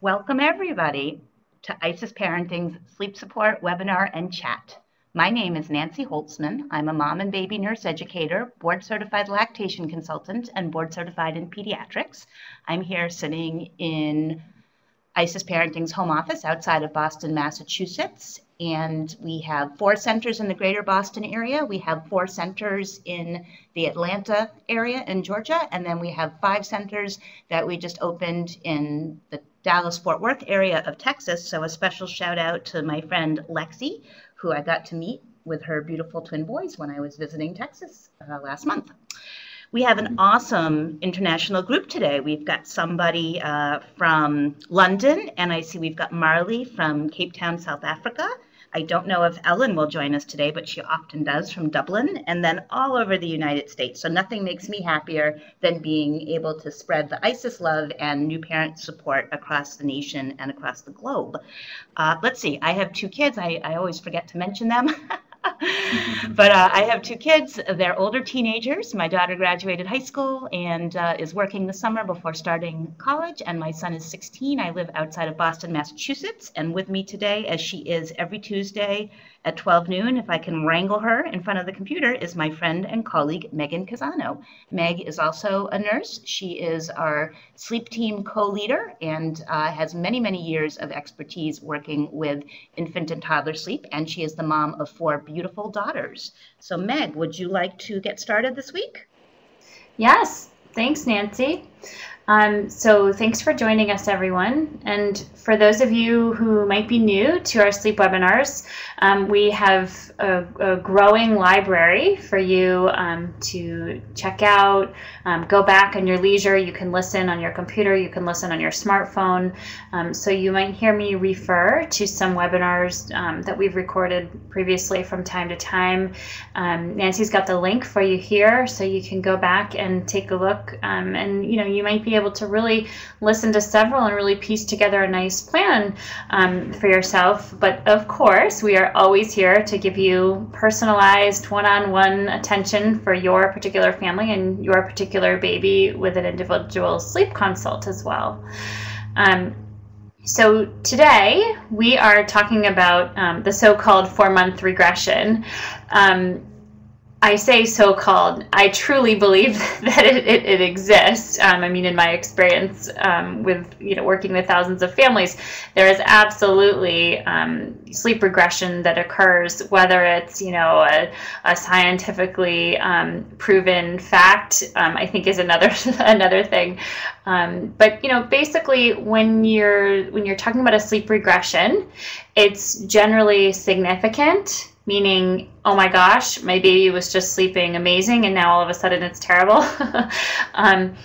Welcome, everybody, to IsisParenting's Sleep Support Webinar and Chat. My name is Nancy Holtzman. I'm a mom and baby nurse educator, board-certified lactation consultant, and board-certified in pediatrics. I'm here sitting in IsisParenting's home office outside of Boston, Massachusetts, and we have 4 centers in the greater Boston area. We have 4 centers in the Atlanta area in Georgia, and then we have 5 centers that we just opened in the Dallas-Fort Worth area of Texas. So a special shout out to my friend Lexi, who I got to meet with her beautiful twin boys when I was visiting Texas last month. We have an awesome international group today. We've got somebody from London, and I see we've got Marley from Cape Town, South Africa. I don't know if Ellen will join us today, but she often does, from Dublin, and then all over the United States. So nothing makes me happier than being able to spread the ISIS love and new parent support across the nation and across the globe. Let's see, I have 2 kids. I always forget to mention them. But I have 2 kids. They're older teenagers. My daughter graduated high school and is working this summer before starting college, and my son is 16. I live outside of Boston, Massachusetts, and with me today, as she is every Tuesday at 12 noon, if I can wrangle her in front of the computer, is my friend and colleague, Megan Casano. Meg is also a nurse. She is our sleep team co-leader and has many, many years of expertise working with infant and toddler sleep, and she is the mom of 4 beautiful daughters. So Meg, would you like to get started this week? Yes, thanks, Nancy. So thanks for joining us, everyone. And for those of you who might be new to our sleep webinars, we have a growing library for you to check out. Go back on your leisure. You can listen on your computer. You can listen on your smartphone. So you might hear me refer to some webinars that we've recorded previously from time to time. Nancy's got the link for you here, so you can go back and take a look. And you might be able to really listen to several and really piece together a nice plan for yourself. But of course, we are always here to give you personalized one-on-one attention for your particular family and your particular baby with an individual sleep consult as well. So today we are talking about the so-called 4-month regression. I say so-called. I truly believe that it exists. I mean, in my experience with working with thousands of families, there is absolutely sleep regression that occurs, whether it's a scientifically proven fact. I think is another thing. But basically, when you're talking about a sleep regression, it's generally significant. Meaning, oh my gosh, my baby was just sleeping amazing and now all of a sudden it's terrible. And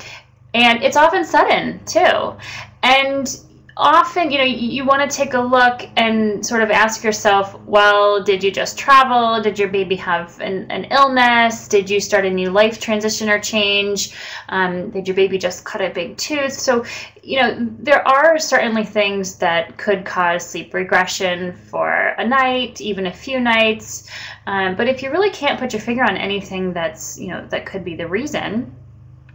it's often sudden too. And often, you want to take a look and sort of ask yourself, well, did you just travel? Did your baby have an illness? Did you start a new life transition or change? Did your baby just cut a big tooth? So, there are certainly things that could cause sleep regression for a night, even a few nights. But if you really can't put your finger on anything that's, that could be the reason,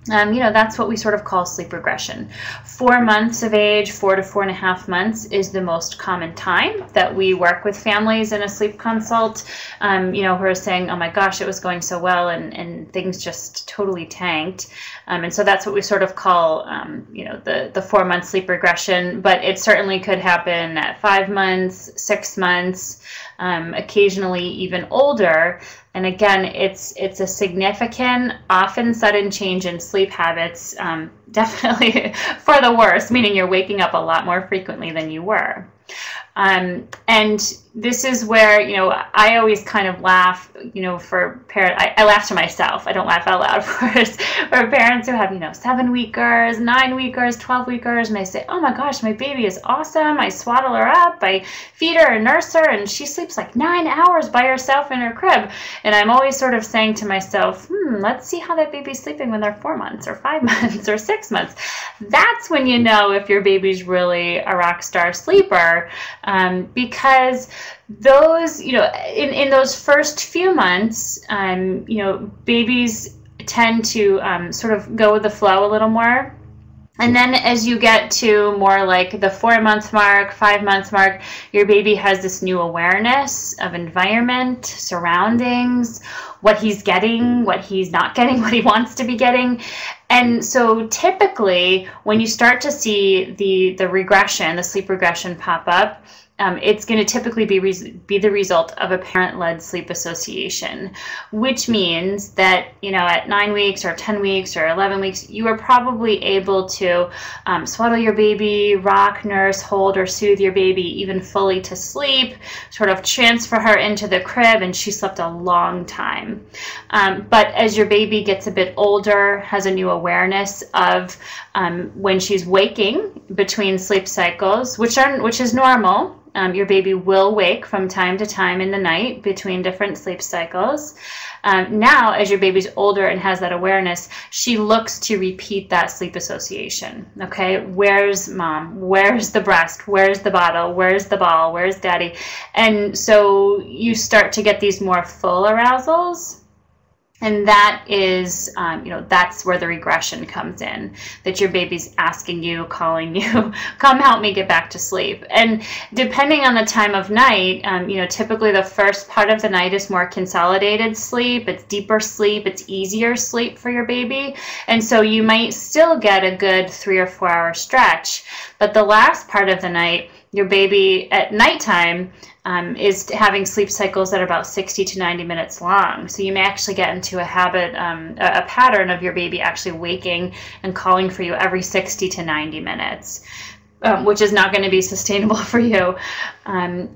that's what we sort of call sleep regression. 4 months of age, 4 to 4.5 months is the most common time that we work with families in a sleep consult, who are saying, oh my gosh, it was going so well and things just totally tanked. And so that's what we sort of call, the 4-month sleep regression, but it certainly could happen at 5 months, 6 months, occasionally even older. And again, it's a significant, often sudden change in sleep habits, definitely for the worse, meaning you're waking up a lot more frequently than you were. And this is where, I always kind of laugh, for parents, I laugh to myself. I don't laugh out loud, of course, for parents who have, 7-weekers, 9-weekers, 12-weekers, and they say, oh my gosh, my baby is awesome. I swaddle her up, I feed her and nurse her, and she sleeps like 9 hours by herself in her crib. And I'm always sort of saying to myself, let's see how that baby's sleeping when they're 4 months or 5 months or 6 months. That's when you know if your baby's really a rock star sleeper, because those, in those first few months, babies tend to sort of go with the flow a little more. And then as you get to more like the 4-month mark, 5 month mark, your baby has this new awareness of environment, surroundings, what he's getting, what he's not getting, what he wants to be getting. And so typically when you start to see the regression, the sleep regression pop up, it's going to typically be the result of a parent-led sleep association, which means that, you know, at 9 weeks or 10 weeks or 11 weeks, you are probably able to swaddle your baby, rock, nurse, hold, or soothe your baby even fully to sleep, sort of transfer her into the crib, and she slept a long time. But as your baby gets a bit older, has a new awareness of when she's waking between sleep cycles, which is normal. Your baby will wake from time to time in the night between different sleep cycles. Now, as your baby's older and has that awareness, she looks to repeat that sleep association. Okay, where's mom? Where's the breast? Where's the bottle? Where's the ball? Where's daddy? And so you start to get these more full arousals. And that is, you know, that's where the regression comes in, that your baby's asking you, calling you, come help me get back to sleep. And depending on the time of night, you know, typically the first part of the night is more consolidated sleep. It's deeper sleep. It's easier sleep for your baby. And so you might still get a good 3 or 4 hour stretch. But the last part of the night, your baby at nighttime is having sleep cycles that are about 60 to 90 minutes long. So you may actually get into a habit, a pattern of your baby actually waking and calling for you every 60 to 90 minutes, which is not going to be sustainable for you.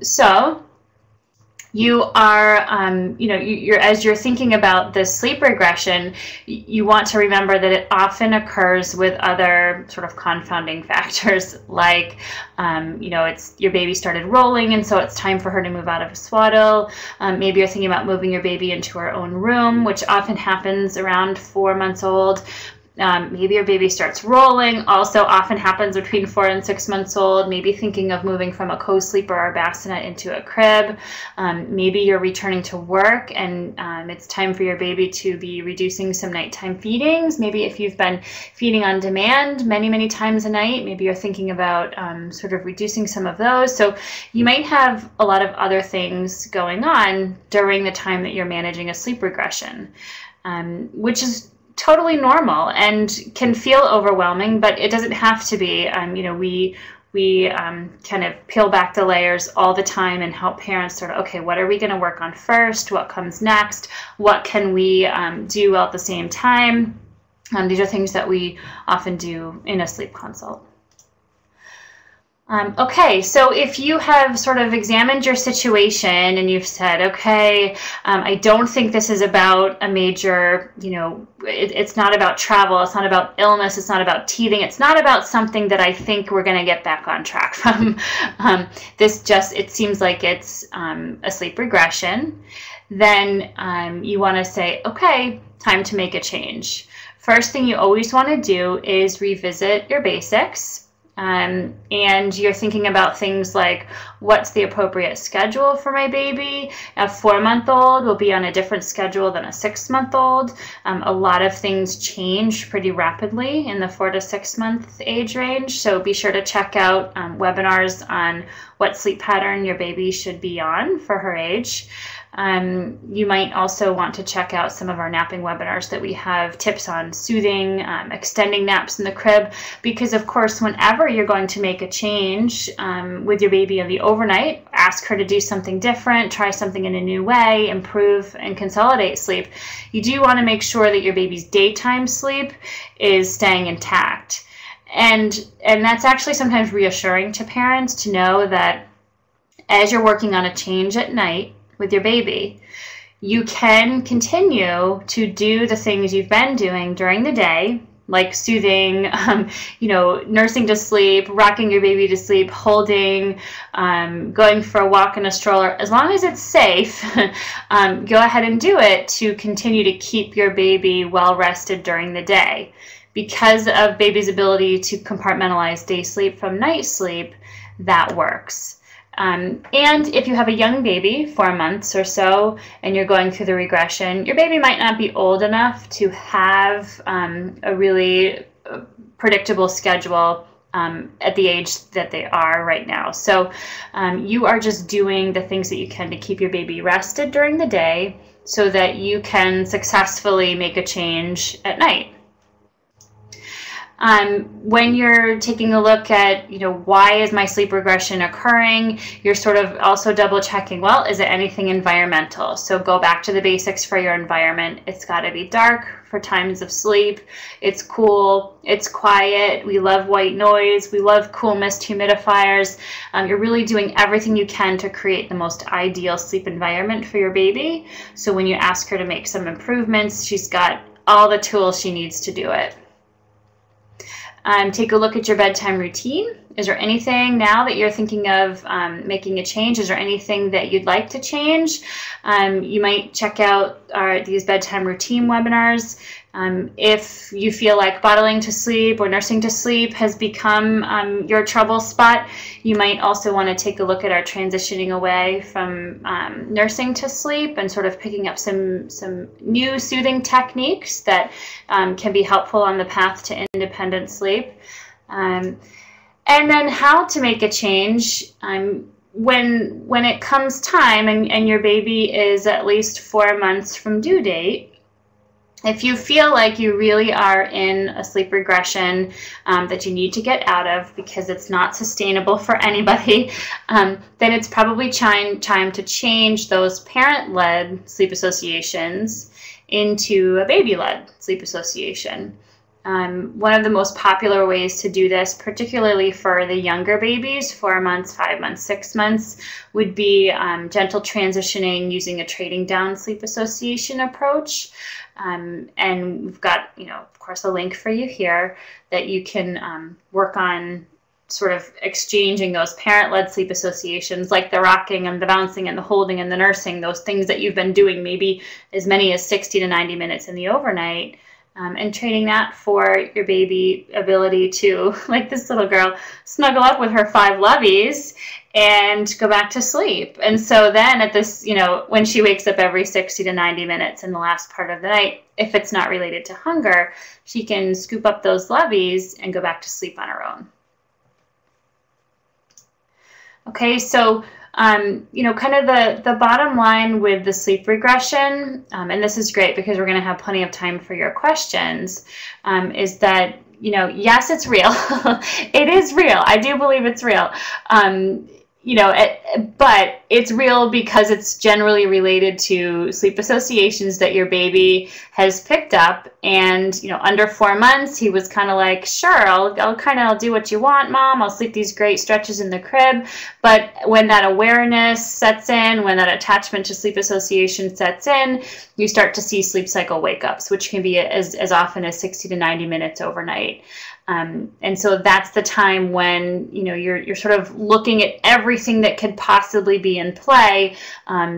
So you are, you know, as you're thinking about the sleep regression, you want to remember that it often occurs with other sort of confounding factors, like, you know, it's your baby started rolling, and so it's time for her to move out of a swaddle. Maybe you're thinking about moving your baby into her own room, which often happens around 4 months old. Maybe your baby starts rolling, also often happens between 4 and 6 months old. Maybe thinking of moving from a co-sleeper or bassinet into a crib. Maybe you're returning to work and it's time for your baby to be reducing some nighttime feedings. Maybe if you've been feeding on demand many times a night, maybe you're thinking about sort of reducing some of those. So you might have a lot of other things going on during the time that you're managing a sleep regression, which is totally normal and can feel overwhelming, but it doesn't have to be. You know, we kind of peel back the layers all the time and help parents sort of, okay, what are we going to work on first? What comes next? What can we do at the same time? These are things that we often do in a sleep consult. Okay, so if you have sort of examined your situation and you've said, okay, I don't think this is about a major, you know, it's not about travel, it's not about illness, it's not about teething, it's not about something that I think we're going to get back on track from. It seems like it's a sleep regression. Then you want to say, okay, time to make a change. First thing you always want to do is revisit your basics. And you're thinking about things like, what's the appropriate schedule for my baby? A 4-month-old will be on a different schedule than a 6-month-old. A lot of things change pretty rapidly in the 4 to 6 month age range. So be sure to check out webinars on what sleep pattern your baby should be on for her age. You might also want to check out some of our napping webinars that we have tips on soothing, extending naps in the crib, because of course, whenever you're going to make a change with your baby in the overnight, ask her to do something different, try something in a new way, improve and consolidate sleep, you do want to make sure that your baby's daytime sleep is staying intact. And that's actually sometimes reassuring to parents to know that as you're working on a change at night with your baby, you can continue to do the things you've been doing during the day, like soothing, you know, nursing to sleep, rocking your baby to sleep, holding, going for a walk in a stroller. As long as it's safe, go ahead and do it to continue to keep your baby well rested during the day. Because of baby's ability to compartmentalize day sleep from night sleep, that works. And if you have a young baby, 4 months or so, and you're going through the regression, your baby might not be old enough to have a really predictable schedule at the age that they are right now. So you are just doing the things that you can to keep your baby rested during the day so that you can successfully make a change at night. When you're taking a look at, why is my sleep regression occurring, you're sort of also double checking, well, is it anything environmental? So go back to the basics for your environment. It's got to be dark for times of sleep. It's cool. It's quiet. We love white noise. We love cool mist humidifiers. You're really doing everything you can to create the most ideal sleep environment for your baby. So when you ask her to make some improvements, she's got all the tools she needs to do it. Take a look at your bedtime routine. Is there anything now that you're thinking of making a change? Is there anything that you'd like to change? You might check out these bedtime routine webinars. If you feel like bottling to sleep or nursing to sleep has become your trouble spot, you might also want to take a look at our transitioning away from nursing to sleep and sort of picking up some new soothing techniques that can be helpful on the path to independent sleep. And then how to make a change when it comes time and your baby is at least 4 months from due date. If you feel like you really are in a sleep regression that you need to get out of because it's not sustainable for anybody, then it's probably time to change those parent-led sleep associations into a baby-led sleep association. One of the most popular ways to do this, particularly for the younger babies, 4 months, 5 months, 6 months, would be gentle transitioning using a trading down sleep association approach. And we've got, of course, a link for you here that you can work on sort of exchanging those parent-led sleep associations, like the rocking and the bouncing and the holding and the nursing, those things that you've been doing maybe as many as 60 to 90 minutes in the overnight. And trading that for your baby ability to, like this little girl, snuggle up with her 5 loveys and go back to sleep. And so then at this, when she wakes up every 60 to 90 minutes in the last part of the night, if it's not related to hunger, she can scoop up those loveys and go back to sleep on her own. Okay, so kind of the bottom line with the sleep regression, and this is great because we're going to have plenty of time for your questions, is that, yes, it's real. It is real. I do believe it's real. But it's real because it's generally related to sleep associations that your baby has picked up. And, under 4 months, he was kind of like, sure, I'll do what you want, Mom. I'll sleep these great stretches in the crib. But when that awareness sets in, when that attachment to sleep association sets in, you start to see sleep cycle wake-ups, which can be as often as 60 to 90 minutes overnight. And so that's the time when, you're sort of looking at everything that could possibly be in play,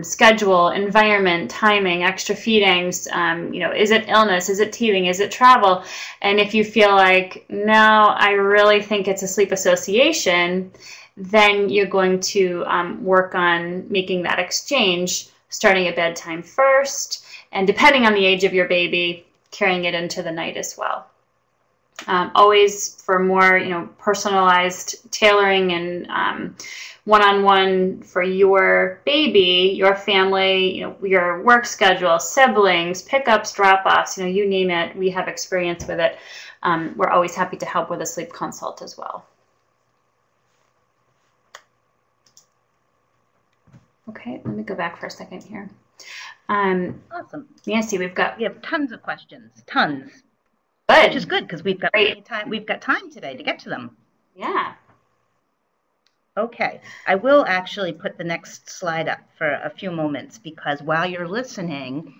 schedule, environment, timing, extra feedings, is it illness, is it teething, is it travel? And if you feel like, no, I really think it's a sleep association, then you're going to work on making that exchange, starting at bedtime first, and depending on the age of your baby, carrying it into the night as well. Always for more, personalized tailoring and one-on-one for your baby, your family, your work schedule, siblings, pickups, drop-offs, you name it. We have experience with it. We're always happy to help with a sleep consult as well. Okay, let me go back for a second here. Awesome. Nancy, we have tons of questions, tons. Good. Which is good because we've got time. We've got time today to get to them. Yeah. Okay. I will actually put the next slide up for a few moments because while you're listening,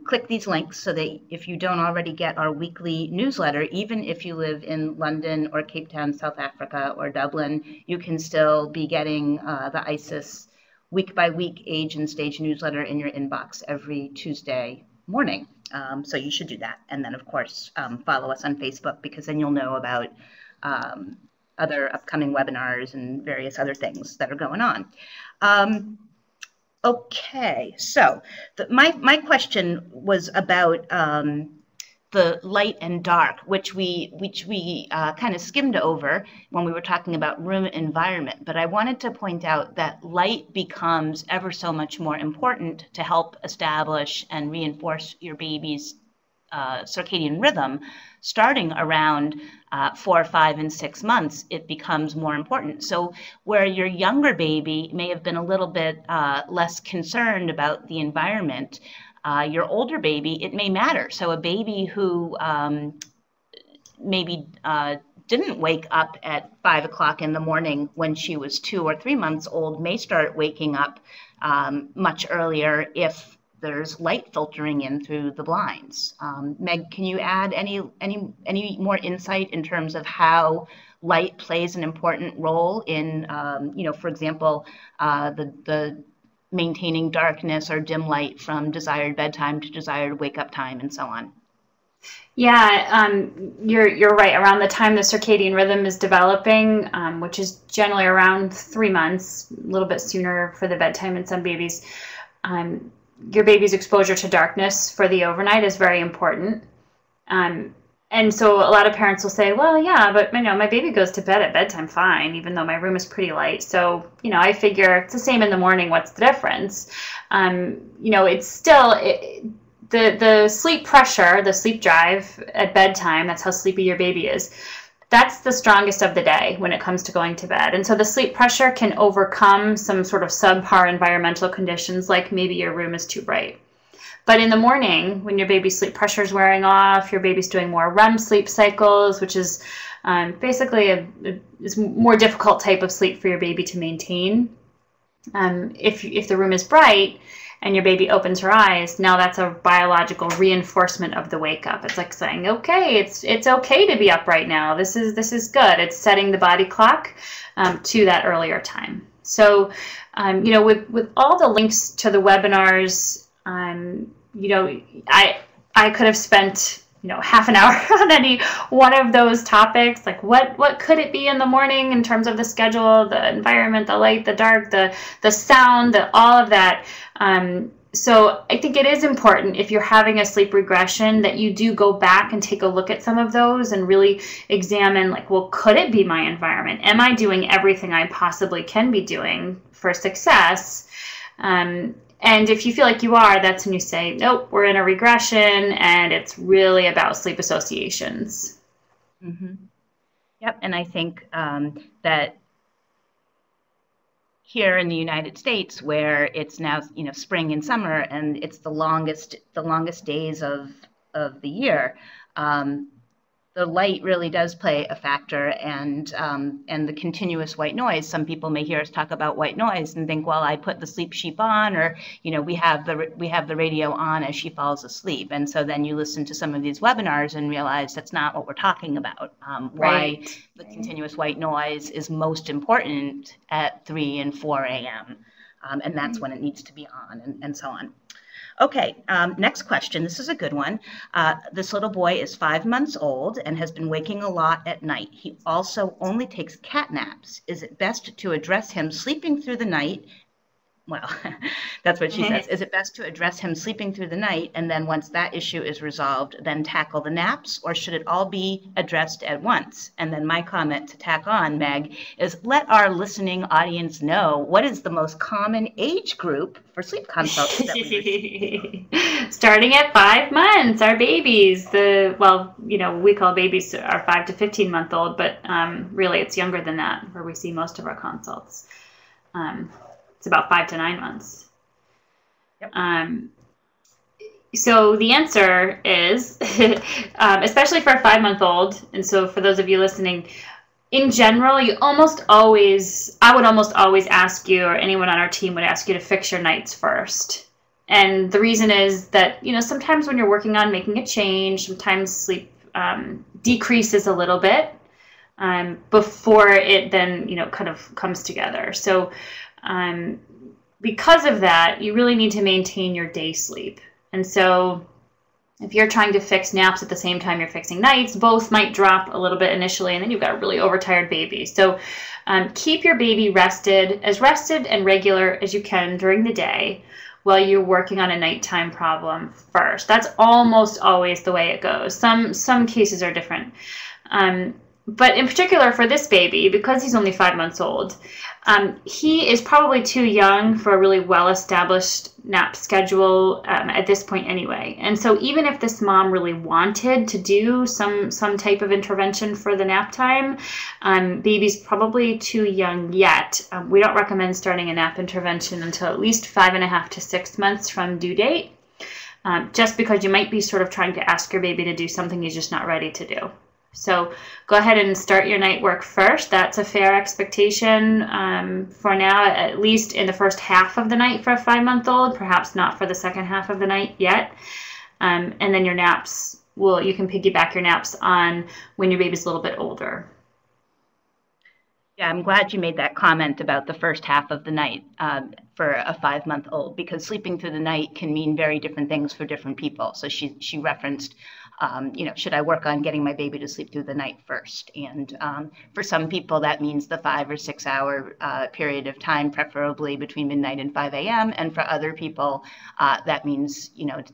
click these links so that if you don't already get our weekly newsletter, even if you live in London or Cape Town, South Africa, or Dublin, you can still be getting the ISIS week-by-week age and stage newsletter in your inbox every Tuesday morning. So you should do that. And then, of course, follow us on Facebook because then you'll know about other upcoming webinars and various other things that are going on. Okay, so my question was about the light and dark, which we kind of skimmed over when we were talking about room environment. But I wanted to point out that light becomes ever so much more important to help establish and reinforce your baby's circadian rhythm. Starting around 4, 5, and 6 months, it becomes more important. So where your younger baby may have been a little bit less concerned about the environment, your older baby, it may matter. So a baby who maybe didn't wake up at 5 o'clock in the morning when she was 2 or 3 months old may start waking up much earlier if there's light filtering in through the blinds. Meg, can you add any more insight in terms of how light plays an important role in, for example, the maintaining darkness or dim light from desired bedtime to desired wake up time and so on? Yeah, you're right. Around the time the circadian rhythm is developing, which is generally around 3 months, a little bit sooner for the bedtime in some babies, your baby's exposure to darkness for the overnight is very important. And so a lot of parents will say, well, yeah, but my baby goes to bed at bedtime fine, even though my room is pretty light. So, I figure it's the same in the morning. What's the difference? It's still the sleep pressure, the sleep drive at bedtime. That's how sleepy your baby is. That's the strongest of the day when it comes to going to bed. And so the sleep pressure can overcome some sort of subpar environmental conditions, like maybe your room is too bright. But in the morning, when your baby's sleep pressure is wearing off, your baby's doing more REM sleep cycles, which is basically a more difficult type of sleep for your baby to maintain. If the room is bright and your baby opens her eyes, now that's a biological reinforcement of the wake up. It's like saying, okay, it's okay to be up right now. This is good. It's setting the body clock to that earlier time. So, with all the links to the webinars, I could have spent half an hour on any one of those topics. Like what could it be in the morning in terms of the schedule, the environment, the light, the dark, the sound, all of that. So I think it is important, if you're having a sleep regression, that you do go back and take a look at some of those and really examine, like, well, could it be my environment? Am I doing everything I possibly can be doing for success? And if you feel like you are, that's when you say, nope, we're in a regression, and it's really about sleep associations. Mm-hmm. Yep, and I think that here in the United States, where it's now spring and summer, and it's the longest days of the year, the light really does play a factor, and the continuous white noise. Some people may hear us talk about white noise and think, well, I put the sleep sheep on, or we have the radio on as she falls asleep, and so then you listen to some of these webinars and realize that's not what we're talking about. Why the continuous white noise is most important at 3 and 4 a.m. And that's when it needs to be on, and so on. Okay, next question. This is a good one. This little boy is 5 months old and has been waking a lot at night. He also only takes cat naps. Is it best to address him sleeping through the night? Well, that's what she says. Is it best to address him sleeping through the night, and then once that issue is resolved, then tackle the naps, or should it all be addressed at once? And then my comment to tack on, Meg, is let our listening audience know what is the most common age group for sleep consults that we receive. Starting at 5 months, our babies. We call babies our 5 to 15-month-old, but really it's younger than that where we see most of our consults. It's about 5 to 9 months. Yep. So the answer is, especially for a 5-month-old, and so for those of you listening, in general, I would almost always ask you, or anyone on our team would ask you, to fix your nights first. And the reason is that, sometimes when you're working on making a change, sometimes sleep decreases a little bit before it then, kind of comes together. So because of that, you really need to maintain your day sleep. And so if you're trying to fix naps at the same time you're fixing nights, both might drop a little bit initially, and then you've got a really overtired baby. So keep your baby rested and regular as you can during the day, while you're working on a nighttime problem first. That's almost always the way it goes. Some cases are different. But in particular for this baby, because he's only 5 months old, he is probably too young for a really well-established nap schedule at this point anyway. And so even if this mom really wanted to do some type of intervention for the nap time, baby's probably too young yet. We don't recommend starting a nap intervention until at least 5.5 to 6 months from due date, just because you might be sort of trying to ask your baby to do something he's just not ready to do. So go ahead and start your night work first. That's a fair expectation for now, at least in the first half of the night for a 5-month-old, perhaps not for the second half of the night yet. And then your naps, you can piggyback your naps on when your baby's a little bit older. Yeah, I'm glad you made that comment about the first half of the night for a 5-month-old, because sleeping through the night can mean very different things for different people. So she referenced, should I work on getting my baby to sleep through the night first? And for some people, that means the 5 or 6 hour period of time, preferably between midnight and 5 a.m. And for other people, that means,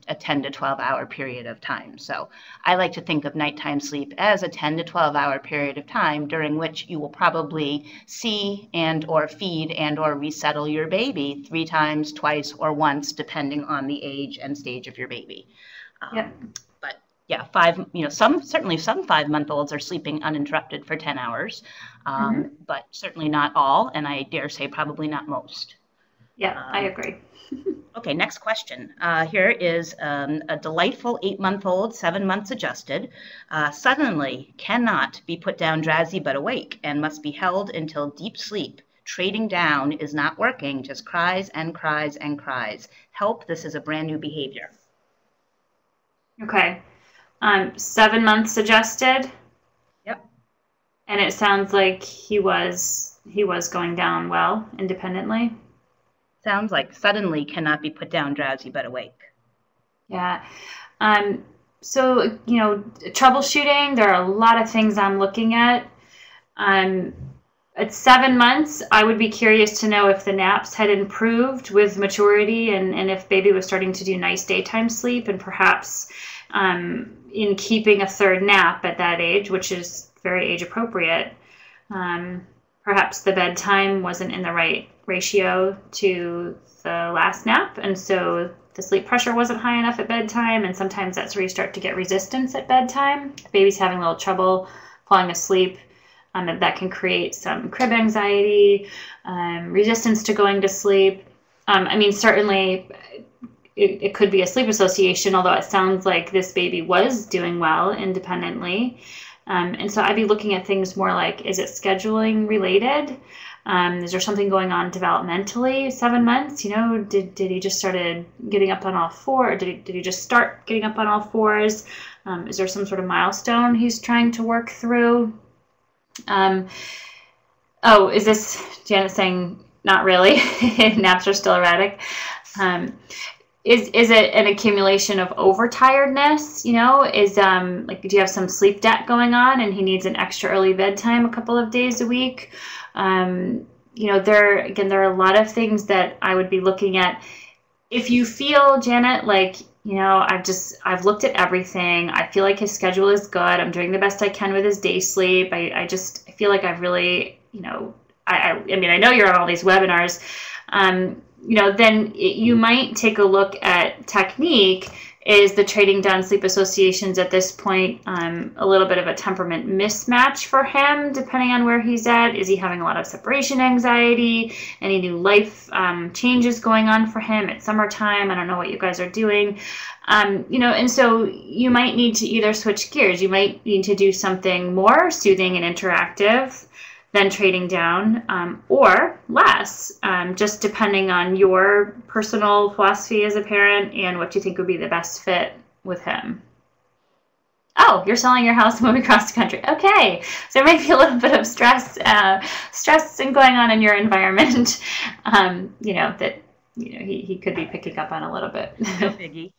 a 10 to 12 hour period of time. So I like to think of nighttime sleep as a 10 to 12 hour period of time during which you will probably see and or feed and or resettle your baby 3 times, twice, or once, depending on the age and stage of your baby. But yeah, some 5-month-olds are sleeping uninterrupted for 10 hours, but certainly not all, and I dare say probably not most. Yeah, I agree. Okay, next question. Here is a delightful 8-month-old, 7 months adjusted, suddenly cannot be put down drowsy but awake and must be held until deep sleep. Trading down is not working, just cries and cries and cries. Help, this is a brand new behavior. Okay. 7 months adjusted. Yep. And it sounds like he was going down well independently. Sounds like suddenly cannot be put down drowsy but awake. Yeah. So, troubleshooting, there are a lot of things I'm looking at. At 7 months, I would be curious to know if the naps had improved with maturity and if baby was starting to do nice daytime sleep, and perhaps in keeping a third nap at that age, which is very age appropriate. Perhaps the bedtime wasn't in the right ratio to the last nap, and so the sleep pressure wasn't high enough at bedtime, and sometimes that's where you start to get resistance at bedtime. If baby's having a little trouble falling asleep, that can create some crib anxiety, resistance to going to sleep. Certainly it could be a sleep association, although it sounds like this baby was doing well independently. And so I'd be looking at things more like, is it scheduling related? Is there something going on developmentally? 7 months, did he just started getting up on all four? Or did he just start getting up on all fours? Is there some sort of milestone he's trying to work through? Is this Janet saying not really? Naps are still erratic. Is it an accumulation of overtiredness? Do you have some sleep debt going on and he needs an extra early bedtime a couple of days a week? There are a lot of things that I would be looking at. If you feel, Janet, like, I've looked at everything. I feel like his schedule is good. I'm doing the best I can with his day sleep. I feel like I've really, I know you're on all these webinars, then you might take a look at technique. Is the trading down sleep associations at this point a little bit of a temperament mismatch for him, depending on where he's at? Is he having a lot of separation anxiety? Any new life changes going on for him at summertime? I don't know what you guys are doing. And so you might need to either switch gears. You might need to do something more soothing and interactive than trading down, or less, just depending on your personal philosophy as a parent and what you think would be the best fit with him. Oh, you're selling your house and moving across the country. Okay, so there might be a little bit of stress going on in your environment, that he could be picking up on a little bit. No biggie.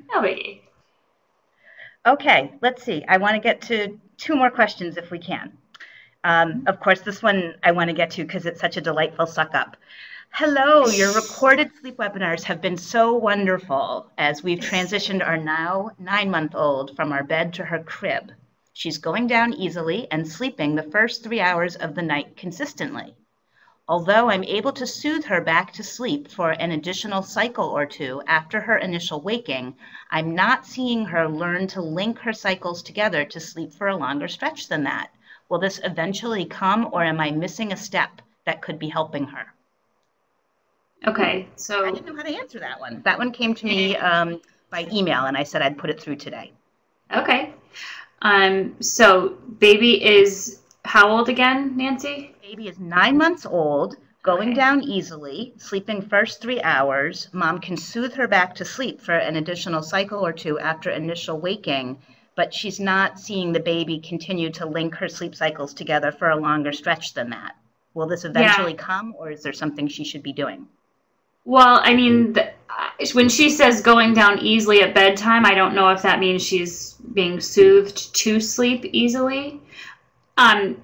No biggie. Okay, let's see. I want to get to 2 more questions if we can. Of course, this one I want to get to because it's such a delightful suck up. Hello, your recorded sleep webinars have been so wonderful as we've transitioned our now 9-month-old from our bed to her crib. She's going down easily and sleeping the first 3 hours of the night consistently. Although I'm able to soothe her back to sleep for an additional cycle or two after her initial waking, I'm not seeing her learn to link her cycles together to sleep for a longer stretch than that. Will this eventually come, or am I missing a step that could be helping her? Okay, so I didn't know how to answer that one. That one came to me by email, and I said I'd put it through today. okay. So baby is how old again, Nancy? Baby is 9 months old, going Okay. down easily, sleeping first 3 hours. Mom can soothe her back to sleep for an additional cycle or two after initial waking, but she's not seeing the baby continue to link her sleep cycles together for a longer stretch than that. Will this eventually come, or is there something she should be doing? Well, I mean, when she says going down easily at bedtime, I don't know if that means she's being soothed to sleep easily. I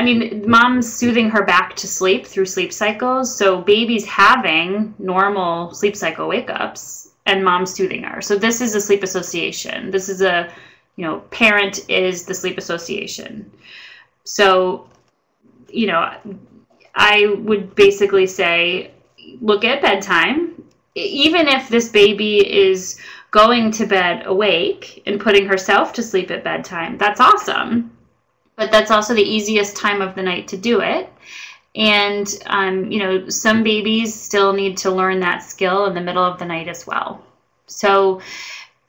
mean, mom's soothing her back to sleep through sleep cycles, so baby's having normal sleep cycle wake-ups, and mom's soothing her. So this is a sleep association. This is a, parent is the sleep association. So, I would basically say, look at bedtime. Even if this baby is going to bed awake and putting herself to sleep at bedtime, that's awesome. But that's also the easiest time of the night to do it. And, some babies still need to learn that skill in the middle of the night as well. So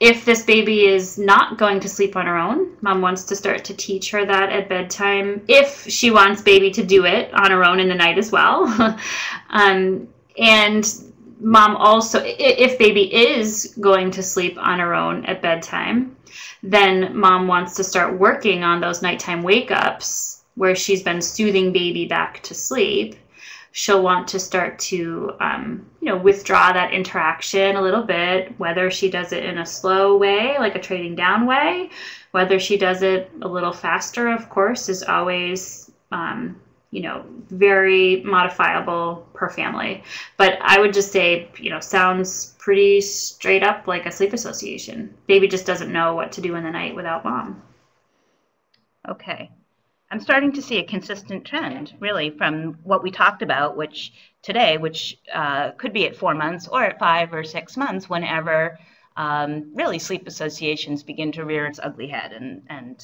if this baby is not going to sleep on her own, mom wants to start to teach her that at bedtime, if she wants baby to do it on her own in the night as well. And mom also, if baby is going to sleep on her own at bedtime, then mom wants to start working on those nighttime wake-ups where she's been soothing baby back to sleep. She'll want to start to, withdraw that interaction a little bit, whether she does it in a slow way, like a trading down way, whether she does it a little faster, of course, is always, very modifiable per family. But I would just say, sounds pretty straight up like a sleep association. Baby just doesn't know what to do in the night without mom. Okay. I'm starting to see a consistent trend, really, from what we talked about, which could be at 4 months or at 5 or 6 months, whenever really sleep associations begin to rear its ugly head. And not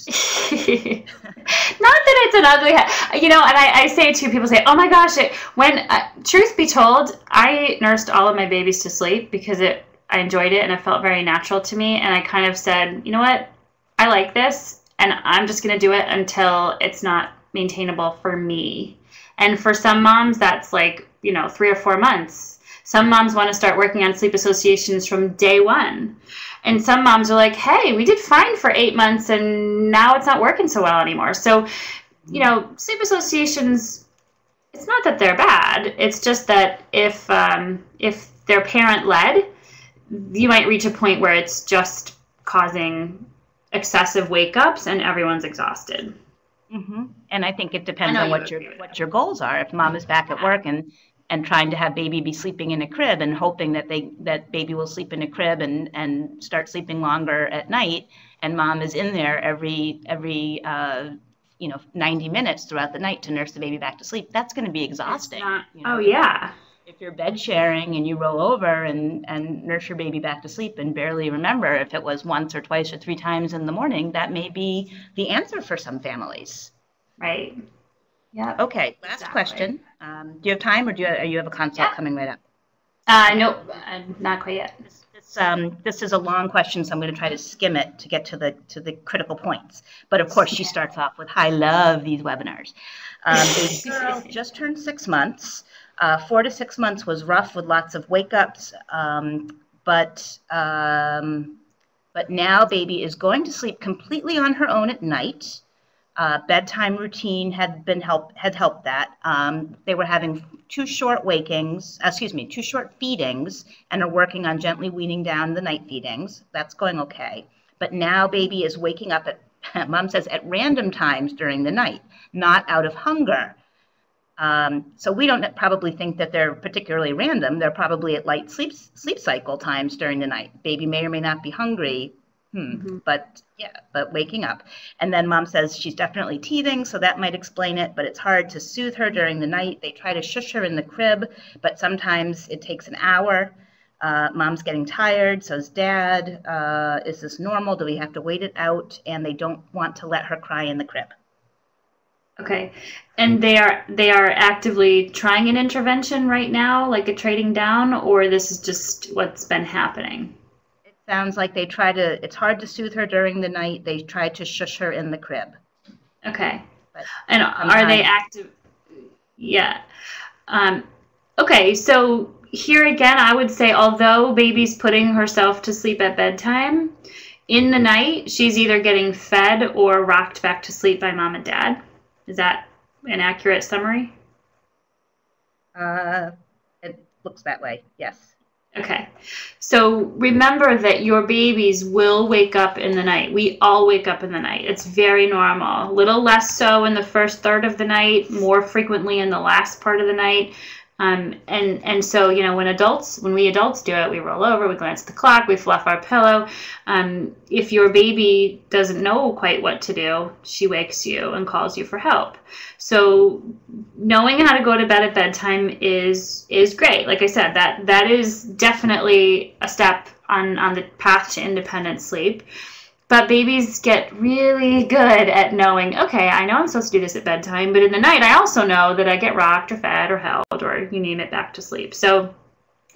that it's an ugly head, and I say to people, say, oh my gosh, truth be told, I nursed all of my babies to sleep because I enjoyed it and it felt very natural to me. And I kind of said, you know what, I like this, and I'm just going to do it until it's not maintainable for me. And for some moms, that's like, 3 or 4 months. Some moms want to start working on sleep associations from day one. And some moms are like, hey, we did fine for 8 months and now it's not working so well anymore. So, sleep associations, it's not that they're bad. It's just that if they're parent-led, you might reach a point where it's just causing excessive wake-ups and everyone's exhausted. Mm-hmm. And I think it depends on what your goals are. If mom is back at work and trying to have baby be sleeping in a crib and hoping that baby will sleep in a crib and start sleeping longer at night, and mom is in there every 90 minutes throughout the night to nurse the baby back to sleep, that's going to be exhausting. Oh yeah. If you're bed sharing and you roll over and nurse your baby back to sleep and barely remember if it was once or twice or 3 times in the morning, that may be the answer for some families. Right. Yeah. Okay, last question. Do you have time, or do you have a consult coming right up? Nope, not quite yet. This is a long question, so I'm going to try to skim it to get to the critical points. But of course, she starts off with, I love these webinars. Baby girl just turned 6 months. 4 to 6 months was rough with lots of wake-ups, but now baby is going to sleep completely on her own at night. Bedtime routine had helped that. They were having 2 short feedings, and are working on gently weaning down the night feedings. That's going okay. But now baby is waking up mom says, at random times during the night, not out of hunger. So we don't probably think that they're particularly random. They're probably at light sleep cycle times during the night. Baby may or may not be hungry, but waking up. And then mom says she's definitely teething, so that might explain it, but it's hard to soothe her during the night. They try to shush her in the crib, but sometimes it takes an hour. Mom's getting tired, so is dad. Is this normal? Do we have to wait it out? And they don't want to let her cry in the crib. Okay, and they are actively trying an intervention right now, like a trading down, or this is just what's been happening? It sounds like it's hard to soothe her during the night. They try to shush her in the crib. Okay, and are they active? Yeah. Okay, so here again, I would say although baby's putting herself to sleep at bedtime, in the night, she's either getting fed or rocked back to sleep by mom and dad. Is that an accurate summary? It looks that way, yes. Okay. So remember that your babies will wake up in the night. We all wake up in the night. It's very normal. A little less so in the first third of the night, more frequently in the last part of the night. And so, you know, when we adults do it, we roll over, we glance at the clock, we fluff our pillow. If your baby doesn't know quite what to do, she wakes you and calls you for help. So knowing how to go to bed at bedtime is great. Like I said, that is definitely a step on the path to independent sleep. But babies get really good at knowing, okay, I know I'm supposed to do this at bedtime, but in the night I also know that I get rocked or fed or held or you name it back to sleep. So,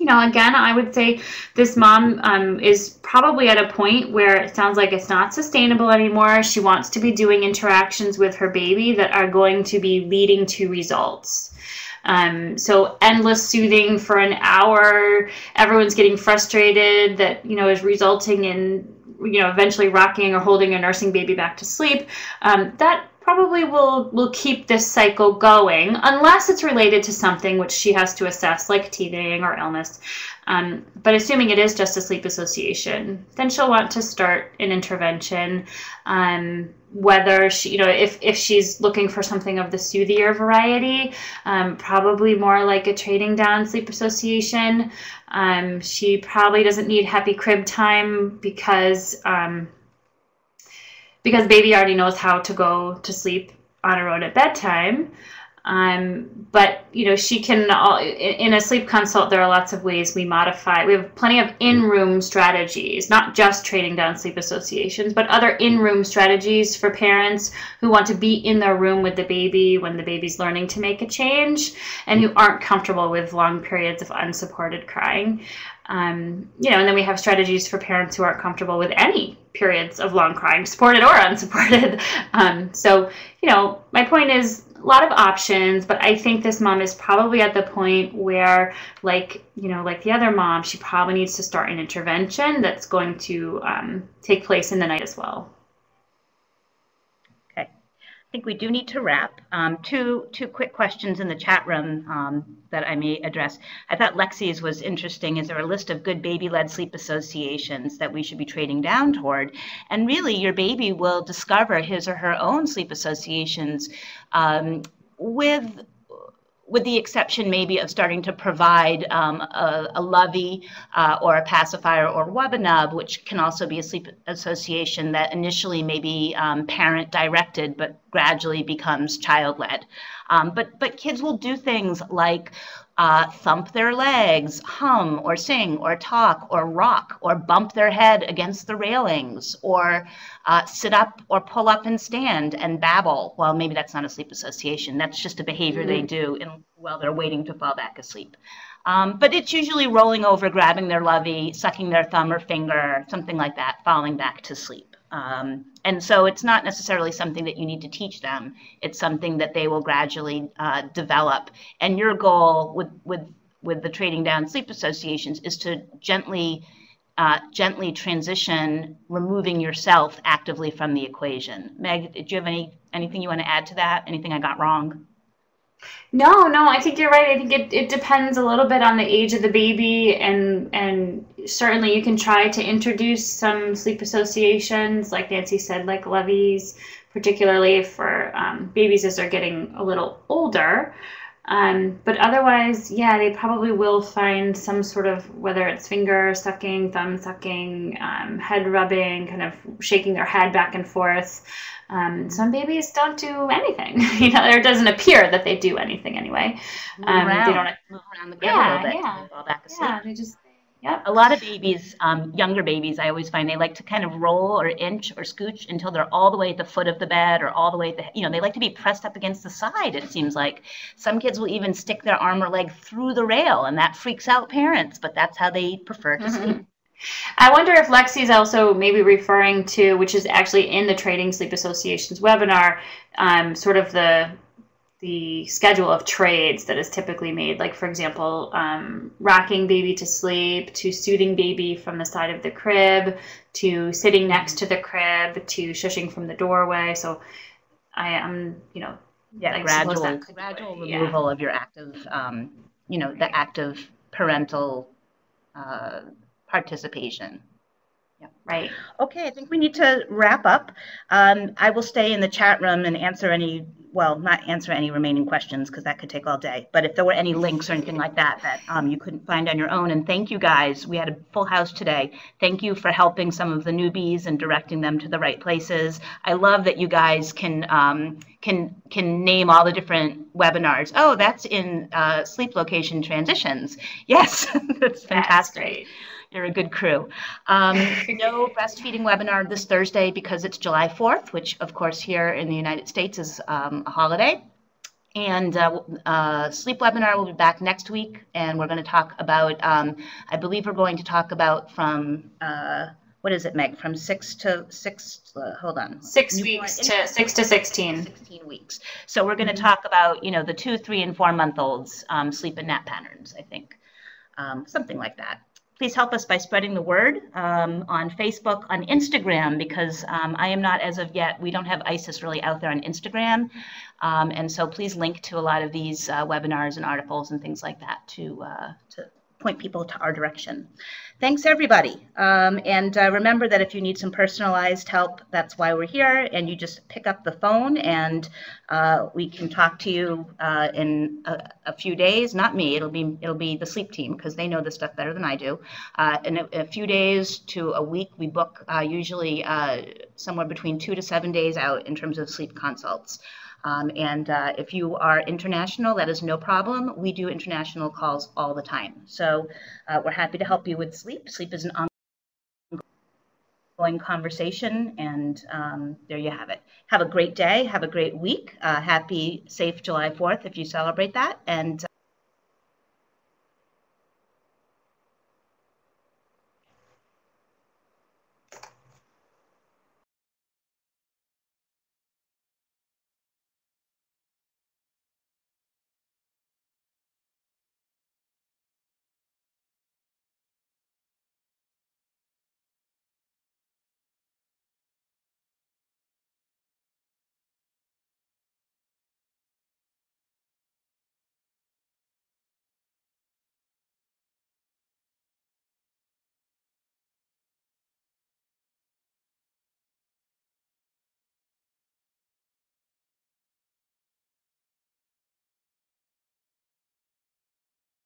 you know, again, I would say this mom is probably at a point where it sounds like it's not sustainable anymore. She wants to be doing interactions with her baby that are going to be leading to results. So endless soothing for an hour, everyone's getting frustrated, that, you know, is resulting in, you know, eventually rocking or holding or nursing baby back to sleep. That probably will keep this cycle going, unless it's related to something which she has to assess, like teething or illness. But assuming it is just a sleep association, then she'll want to start an intervention. Whether she, you know, if she's looking for something of the soothier variety, probably more like a trading down sleep association. She probably doesn't need happy crib time because baby already knows how to go to sleep on her own at bedtime. But, you know, she can, in a sleep consult, there are lots of ways we modify. We have plenty of in-room strategies, not just trading down sleep associations, but other in-room strategies for parents who want to be in their room with the baby when the baby's learning to make a change and who aren't comfortable with long periods of unsupported crying. You know, and then we have strategies for parents who aren't comfortable with any periods of long crying, supported or unsupported. So, you know, my point is, a lot of options, but I think this mom is probably at the point where, like, you know, like the other mom, she probably needs to start an intervention that's going to take place in the night as well. Okay. I think we do need to wrap. Two quick questions in the chat room that I may address. I thought Lexi's was interesting. Is there a list of good baby-led sleep associations that we should be trading down toward? And really, your baby will discover his or her own sleep associations with the exception maybe of starting to provide a lovey or a pacifier or webinub, which can also be a sleep association that initially may be parent directed, but gradually becomes child led. But kids will do things like thump their legs, hum or sing or talk or rock or bump their head against the railings or sit up or pull up and stand and babble. Well, maybe that's not a sleep association. That's just a behavior they do while they're waiting to fall back asleep. But it's usually rolling over, grabbing their lovey, sucking their thumb or finger, something like that, falling back to sleep. And so it's not necessarily something that you need to teach them. It's something that they will gradually develop. And your goal with the trading down sleep associations is to gently transition, removing yourself actively from the equation. Meg, do you have anything you want to add to that? Anything I got wrong? No, I think you're right. I think it depends a little bit on the age of the baby, and certainly you can try to introduce some sleep associations, like Nancy said, like levies, particularly for babies as they're getting a little older. But otherwise, yeah, they probably will find some sort of, whether it's finger sucking, thumb sucking, head rubbing, kind of shaking their head back and forth. Some babies don't do anything, or it doesn't appear that they do anything anyway. Move They don't. around the crib a little bit till they fall back asleep. They just, yep. A lot of babies, younger babies, I always find they like to kind of roll or inch or scooch until they're all the way at the foot of the bed or all the way at the, they like to be pressed up against the side, it seems like. Some kids will even stick their arm or leg through the rail, and that freaks out parents, but that's how they prefer to sleep. I wonder if Lexi's also maybe referring to, which is actually in the Trading Sleep Association's webinar, sort of the schedule of trades that is typically made, like, for example, rocking baby to sleep, to soothing baby from the side of the crib, to sitting next to the crib, to shushing from the doorway. So I am, gradual removal of your active, the active parental participation. Yeah. Right. Okay, I think we need to wrap up. I will stay in the chat room and not answer any remaining questions because that could take all day. But if there were any links or anything like that you couldn't find on your own, and thank you guys. We had a full house today. Thank you for helping some of the newbies and directing them to the right places. I love that you guys can name all the different webinars. Oh, that's in sleep location transitions. Yes, that's fantastic. That's great. You're a good crew. No breastfeeding webinar this Thursday because it's July 4th, which of course here in the United States is a holiday. And sleep webinar will be back next week, and we're going to talk about, I believe we're going to talk about from, what is it, Meg? From 6 to 16. 16 weeks. So we're going to talk about, the 2, 3, and 4 month olds sleep and nap patterns, I think. Something like that. Please help us by spreading the word on Facebook, on Instagram, because I am not, as of yet, we don't have ISIS really out there on Instagram. And so please link to a lot of these webinars and articles and things like that to point people to our direction. Thanks, everybody. And remember that if you need some personalized help, that's why we're here. And you just pick up the phone and we can talk to you in a few days. Not me, it'll be the sleep team because they know this stuff better than I do. In a few days to a week, we book usually somewhere between 2 to 7 days out in terms of sleep consults. And if you are international, that is no problem. We do international calls all the time. So we're happy to help you with sleep. Sleep is an ongoing conversation, and there you have it. Have a great day. Have a great week. Happy, safe July 4th if you celebrate that. And